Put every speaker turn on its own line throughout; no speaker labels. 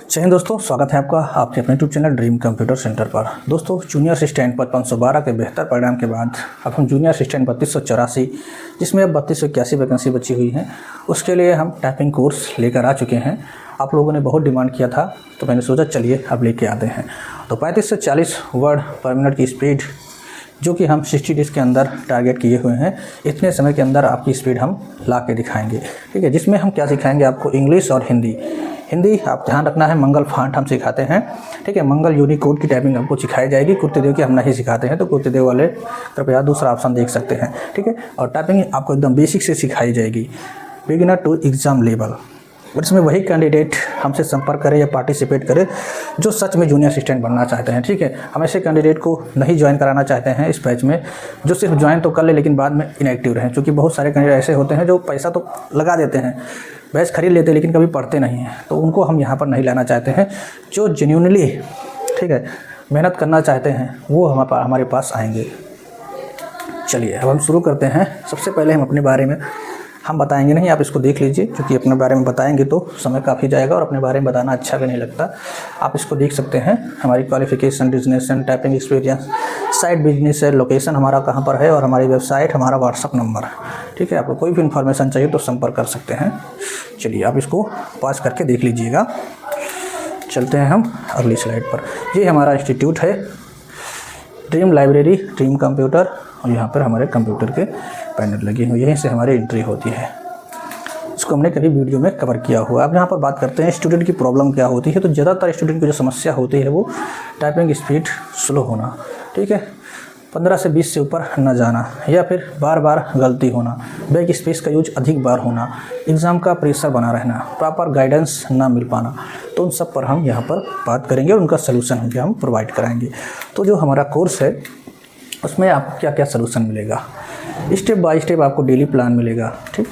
जय हिंद दोस्तों, स्वागत है आपका आपके अपने YouTube channel dream computer centre पर। दोस्तों, जूनियर असिस्टेंट पद 512 के बेहतर परिणाम के बाद अब हम जूनियर असिस्टेंट 3284 जिसमें अब 3281 वैकेंसी बची हुई हैं, उसके लिए हम टाइपिंग कोर्स लेकर आ चुके हैं। आप लोगों ने बहुत डिमांड किया था तो मैंने सोचा चलिए अब लेके आते हैं। तो 35 से 40 वर्ड पर मिनट की स्पीड जो कि हम 60 डेज़ के अंदर टारगेट किए हुए हैं, इतने समय के अंदर आपकी स्पीड हम ला के दिखाएंगे। ठीक है, जिसमें हम क्या सिखाएंगे आपको, इंग्लिश और हिंदी। आप ध्यान रखना है, मंगल फांट हम सिखाते हैं। ठीक है, मंगल यूनिकोड की टाइपिंग आपको सिखाई जाएगी। कुर्तेदेव की हम नहीं सिखाते हैं, तो कुर्तेदेव वाले कृपया दूसरा ऑप्शन देख सकते हैं। ठीक है, और टाइपिंग आपको एकदम बेसिक से सिखाई जाएगी, बिगिनर टू एग्ज़ाम लेवल। और इसमें वही कैंडिडेट हमसे संपर्क करे या पार्टिसिपेट करे जो सच में जूनियर असिस्टेंट बनना चाहते हैं। ठीक है, हम ऐसे कैंडिडेट को नहीं ज्वाइन कराना चाहते हैं इस बैच में, जो सिर्फ ज्वाइन तो कर ले लेकिन बाद में इनएक्टिव रहें। क्योंकि बहुत सारे कैंडिडेट ऐसे होते हैं जो पैसा तो लगा देते हैं, बैच खरीद लेते हैं लेकिन कभी पढ़ते नहीं हैं, तो उनको हम यहाँ पर नहीं लाना चाहते हैं। जो जेन्युइनली ठीक है मेहनत करना चाहते हैं वो हमारे पास आएंगे। चलिए अब हम शुरू करते हैं। सबसे पहले हम अपने बारे में हम बताएंगे नहीं, आप इसको देख लीजिए, क्योंकि अपने बारे में बताएंगे तो समय काफ़ी जाएगा और अपने बारे में बताना अच्छा भी नहीं लगता। आप इसको देख सकते हैं, हमारी qualification, designation, typing experience, site business है, लोकेशन हमारा कहाँ पर है और हमारी वेबसाइट, हमारा व्हाट्सअप नंबर। ठीक है, आपको कोई भी इन्फॉर्मेशन चाहिए तो संपर्क कर सकते हैं। चलिए आप इसको पास करके देख लीजिएगा। चलते हैं हम अगली स्लाइड पर। ये हमारा इंस्टीट्यूट है, ड्रीम लाइब्रेरी, ड्रीम कंप्यूटर, और यहाँ पर हमारे कंप्यूटर के पैनल लगे हुए, यहीं से हमारी एंट्री होती है। इसको हमने कभी वीडियो में कवर किया हुआ है। अब यहाँ पर बात करते हैं स्टूडेंट की प्रॉब्लम क्या होती है। तो ज़्यादातर स्टूडेंट की जो समस्या होती है वो टाइपिंग स्पीड स्लो होना। ठीक है, 15 से 20 से ऊपर न जाना, या फिर बार बार गलती होना, बैक स्पेस का यूज अधिक बार होना, एग्ज़ाम का प्रेशर बना रहना, प्रॉपर गाइडेंस ना मिल पाना। तो उन सब पर हम यहाँ पर बात करेंगे और उनका सलूशन हम प्रोवाइड कराएंगे। तो जो हमारा कोर्स है उसमें आपको क्या क्या सलूशन मिलेगा, स्टेप बाय स्टेप आपको डेली प्लान मिलेगा। ठीक,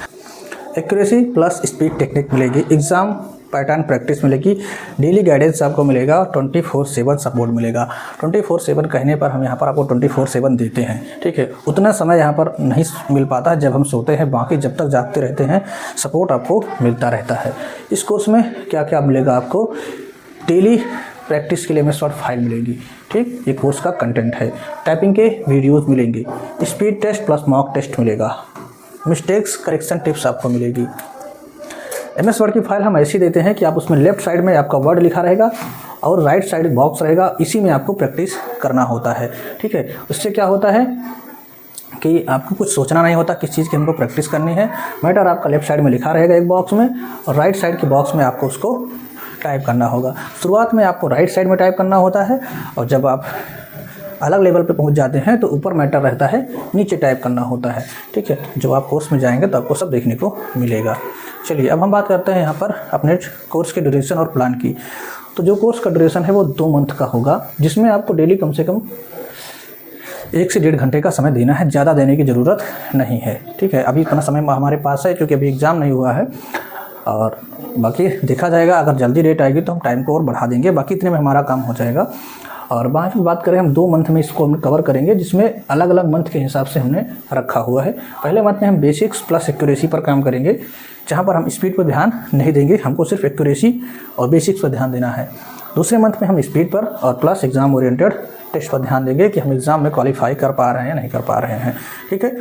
एक्यूरेसी प्लस स्पीड टेक्निक मिलेगी, एग्ज़ाम पैटर्न प्रैक्टिस मिलेगी, डेली गाइडेंस आपको मिलेगा, 24/7 सपोर्ट मिलेगा। 24/7 कहने पर हम यहाँ पर आपको 24/7 देते हैं। ठीक है, उतना समय यहाँ पर नहीं मिल पाता जब हम सोते हैं, बाकी जब तक जागते रहते हैं सपोर्ट आपको मिलता रहता है। इस कोर्स में क्या क्या मिलेगा आपको, डेली प्रैक्टिस के लिए हमें शॉर्ट फाइल मिलेगी। ठीक, ये कोर्स का कंटेंट है। टाइपिंग के वीडियोस मिलेंगे, speed test plus mock test मिलेगा, मिस्टेक्स करेक्शन टिप्स आपको मिलेगी। MS वर्ड की फाइल हम ऐसी देते हैं कि आप उसमें लेफ्ट साइड में आपका वर्ड लिखा रहेगा और राइट साइड बॉक्स रहेगा, इसी में आपको प्रैक्टिस करना होता है। ठीक है, उससे क्या होता है कि आपको कुछ सोचना नहीं होता किस चीज़ की हमको प्रैक्टिस करनी है। मैटर आपका लेफ्ट साइड में लिखा रहेगा एक बॉक्स में, और राइट साइड के बॉक्स में आपको उसको टाइप करना होगा। शुरुआत में आपको राइट साइड में टाइप करना होता है, और जब आप अलग लेवल पे पहुंच जाते हैं तो ऊपर मैटर रहता है, नीचे टाइप करना होता है। ठीक है, जब आप कोर्स में जाएंगे तो आपको सब देखने को मिलेगा। चलिए अब हम बात करते हैं यहाँ पर अपने कोर्स के ड्यूरेशन और प्लान की। तो जो कोर्स का ड्यूरेशन है वो 2 मंथ का होगा, जिसमें आपको डेली कम से कम 1 से 1.5 घंटे का समय देना है, ज़्यादा देने की ज़रूरत नहीं है। ठीक है, अभी इतना समय हमारे पास है क्योंकि अभी एग्ज़ाम नहीं हुआ है, और बाकी देखा जाएगा, अगर जल्दी डेट आएगी तो हम टाइम को और बढ़ा देंगे, बाकी इतने में हमारा काम हो जाएगा। और बाकी बात करें, हम 2 मंथ में इसको हम कवर करेंगे, जिसमें अलग अलग मंथ के हिसाब से हमने रखा हुआ है। पहले मंथ में हम बेसिक्स प्लस एक्यूरेसी पर काम करेंगे, जहाँ पर हम स्पीड पर ध्यान नहीं देंगे, हमको सिर्फ एक्यूरेसी और बेसिक्स पर ध्यान देना है। दूसरे मंथ में हम स्पीड पर और प्लस एग्ज़ाम ओरिएंटेड टेस्ट पर ध्यान देंगे कि हम एग्ज़ाम में क्वालिफाई कर पा रहे हैं या नहीं कर पा रहे हैं। ठीक है,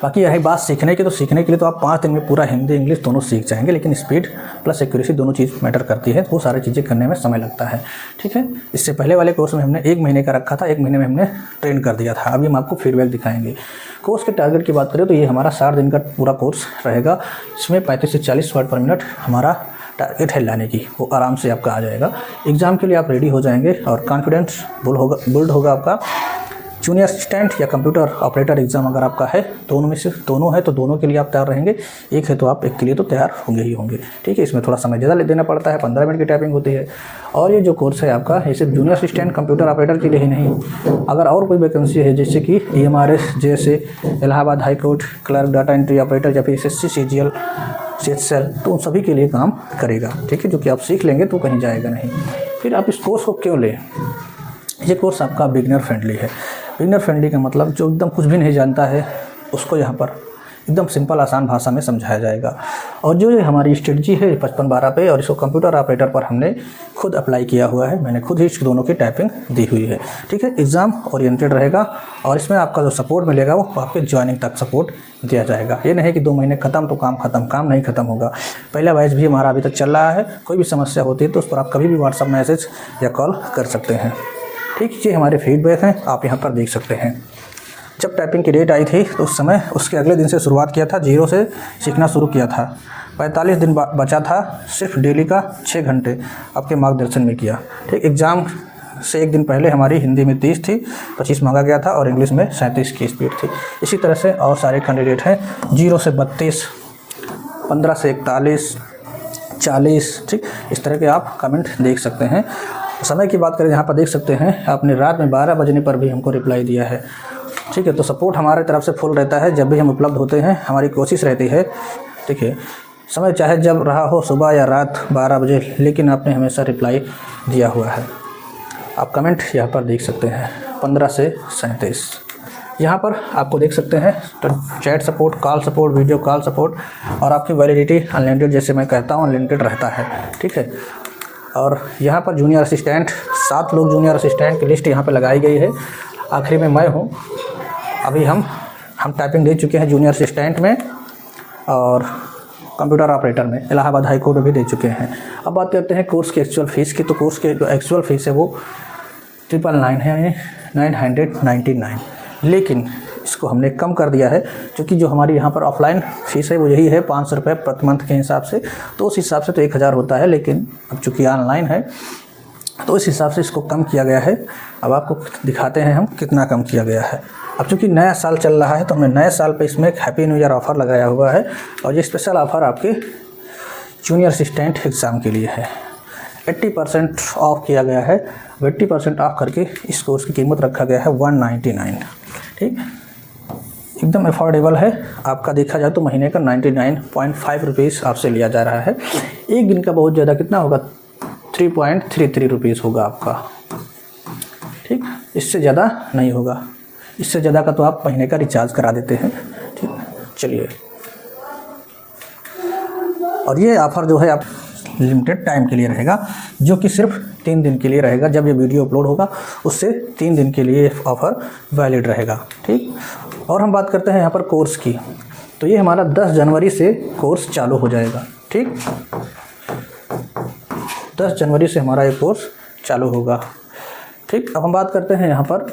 बाकी यही बात सीखने की, तो सीखने के लिए तो आप 5 दिन में पूरा हिंदी इंग्लिश दोनों सीख जाएंगे, लेकिन स्पीड प्लस एक्यूरेसी दोनों चीज़ मैटर करती है, वो सारी चीज़ें करने में समय लगता है। ठीक है, इससे पहले वाले कोर्स में हमने 1 महीने का रखा था, 1 महीने में हमने ट्रेन कर दिया था। अभी हम आपको फीडबैक दिखाएंगे। कोर्स के टारगेट की बात करें तो ये हमारा 60 दिन का पूरा कोर्स रहेगा, इसमें 35 से 40 वर्ड पर मिनट हमारा टारगेट है लाने की, वो आराम से आपका आ जाएगा। एग्ज़ाम के लिए आप रेडी हो जाएंगे और कॉन्फिडेंस बिल्ड होगा आपका। जूनियर असिस्टेंट या कंप्यूटर ऑपरेटर एग्ज़ाम अगर आपका है, दोनों में से दोनों है तो दोनों के लिए आप तैयार रहेंगे, एक है तो आप एक के लिए तो तैयार होंगे ही होंगे। ठीक है, इसमें थोड़ा समय ज़्यादा देना पड़ता है, 15 मिनट की टाइपिंग होती है। और ये जो कोर्स है आपका, ये सिर्फ जूनियर असिस्टेंट कंप्यूटर ऑपरेटर के लिए ही नहीं, अगर और कोई वैकेंसी है जैसे कि EMRS, JSA, Allahabad high court, clerk, data entry operator या फिर SSC, CGL, CHL, तो उन सभी के लिए काम करेगा। ठीक है, जो कि आप सीख लेंगे तो कहीं जाएगा नहीं। फिर आप इस कोर्स को क्यों लें, ये कोर्स आपका बिगनर फ्रेंडली है। बिगनर फ्रेंडली का मतलब जो एकदम कुछ भी नहीं जानता है उसको यहाँ पर एकदम सिंपल आसान भाषा में समझाया जाएगा। और जो ये हमारी स्ट्रेटजी है 5512 पे, और इसको कंप्यूटर ऑपरेटर पर हमने खुद अप्लाई किया हुआ है। मैंने खुद ही इस दोनों की टाइपिंग दी हुई है। ठीक है, एग्ज़ाम ओरिएंटेड रहेगा और इसमें आपका जो सपोर्ट मिलेगा वो आपके ज्वाइनिंग तक सपोर्ट दिया जाएगा। ये नहीं कि 2 महीने ख़त्म तो काम ख़त्म, काम नहीं ख़त्म होगा। पहला बैच भी हमारा अभी तक चल रहा है। कोई भी समस्या होती है तो उस पर आप कभी भी व्हाट्सअप मैसेज या कॉल कर सकते हैं। ठीक, ये हमारे फीडबैक हैं, आप यहाँ पर देख सकते हैं। जब टाइपिंग की डेट आई थी तो उस समय उसके अगले दिन से शुरुआत किया था, 0 से सीखना शुरू किया था। 45 दिन बचा था, सिर्फ डेली का 6 घंटे आपके मार्गदर्शन में किया। ठीक, एग्ज़ाम से एक दिन पहले हमारी हिंदी में 30 थी, 25 मांगा गया था और इंग्लिश में 37 की स्पीड थी। इसी तरह से और सारे कैंडिडेट हैं, 0 से 32, 15 से 41, 40। ठीक, इस तरह के आप कमेंट देख सकते हैं। समय की बात करें, यहाँ पर देख सकते हैं आपने रात में 12 बजने पर भी हमको रिप्लाई दिया है। ठीक है, तो सपोर्ट हमारे तरफ से फुल रहता है। जब भी हम उपलब्ध होते हैं हमारी कोशिश रहती है, ठीक है, समय चाहे जब रहा हो, सुबह या रात 12 बजे, लेकिन आपने हमेशा रिप्लाई दिया हुआ है। आप कमेंट यहाँ पर देख सकते हैं, 15 से 37। यहाँ पर आपको देख सकते हैं तो chat support, call support, video call support और आपकी वैलिडिटी अनलिमिटेड, जैसे मैं कहता हूँ अनलिमिटेड रहता है। ठीक है, और यहाँ पर जूनियर असिस्टेंट 7 लोग जूनियर असिस्टेंट की लिस्ट यहाँ पर लगाई गई है। आखिरी में मैं हूँ। अभी हम टाइपिंग दे चुके हैं जूनियर असिस्टेंट में और कंप्यूटर ऑपरेटर में, इलाहाबाद हाई कोर्ट में भी दे चुके हैं। अब बात करते हैं कोर्स की एक्चुअल फ़ीस की। तो कोर्स की जो एक्चुअल फ़ीस है वो 999 है, यानी 999। लेकिन इसको हमने कम कर दिया है, क्योंकि जो हमारी यहाँ पर ऑफलाइन फ़ीस है वो यही है 500 रुपये प्रति मंथ के हिसाब से। तो उस हिसाब से तो 1000 होता है, लेकिन अब चूँकि ऑनलाइन है तो इस हिसाब से इसको कम किया गया है। अब आपको दिखाते हैं हम कितना कम किया गया है। अब चूँकि नया साल चल रहा है तो हमने नए साल पे इसमें एक हैप्पी न्यू ईयर ऑफ़र लगाया हुआ है, और ये स्पेशल ऑफ़र आपके जूनियर असिस्टेंट एग्ज़ाम के लिए है। 80% ऑफ किया गया है। 80% ऑफ करके इस कोर्स की कीमत रखा गया है 199। ठीक, एकदम अफोर्डेबल है। आपका देखा जाए तो महीने का 99.5 रुपीज़ आपसे लिया जा रहा है। एक दिन का बहुत ज़्यादा कितना होगा, 3.33 रुपीज़ होगा आपका। ठीक, इससे ज़्यादा नहीं होगा। इससे ज़्यादा का तो आप महीने का रिचार्ज करा देते हैं। ठीक, चलिए, और ये ऑफ़र जो है आप लिमिटेड टाइम के लिए रहेगा, जो कि सिर्फ 3 दिन के लिए रहेगा। जब ये वीडियो अपलोड होगा उससे 3 दिन के लिए ऑफ़र वैलिड रहेगा। ठीक, और हम बात करते हैं यहाँ पर कोर्स की। तो ये हमारा 10 जनवरी से कोर्स चालू हो जाएगा। ठीक, 10 जनवरी से हमारा ये कोर्स चालू होगा। ठीक, अब हम बात करते हैं यहाँ पर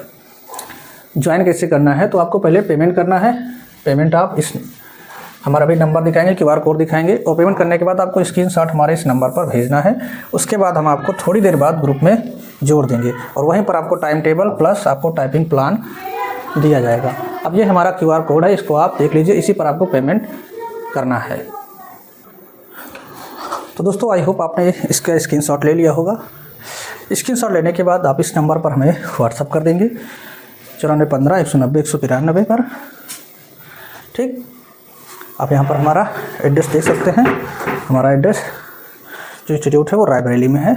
ज्वाइन कैसे करना है। तो आपको पहले पेमेंट करना है। पेमेंट आप इस हमारा भी नंबर दिखाएंगे, QR कोड दिखाएंगे, और पेमेंट करने के बाद आपको स्क्रीनशॉट हमारे इस नंबर पर भेजना है। उसके बाद हम आपको थोड़ी देर बाद ग्रुप में जोड़ देंगे और वहीं पर आपको टाइम टेबल प्लस आपको टाइपिंग प्लान दिया जाएगा। अब ये हमारा QR कोड है, इसको आप देख लीजिए, इसी पर आपको पेमेंट करना है। तो दोस्तों, आई होप आपने इसका स्क्रीनशॉट ले लिया होगा। स्क्रीनशॉट लेने के बाद आप इस नंबर पर हमें व्हाट्सअप कर देंगे 9415 190 193 पर। ठीक, आप यहाँ पर हमारा एड्रेस देख सकते हैं। हमारा एड्रेस जो इंस्टीट्यूट है वो रायबरेली में है।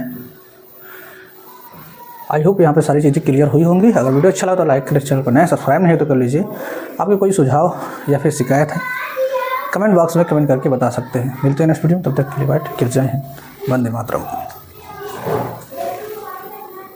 आई होप यहाँ पे सारी चीज़ें क्लियर हुई होंगी। अगर वीडियो अच्छा लगा तो लाइक करें, चैनल पर नए सब्सक्राइब नहीं है तो कर लीजिए। आपके कोई सुझाव या फिर शिकायत है कमेंट बॉक्स में कमेंट करके बता सकते हैं। मिलते हैं नेक्स्ट वीडियो में, तब तक के लिए बाय, टेक केयर, जय हिंद, वंदे मातरम।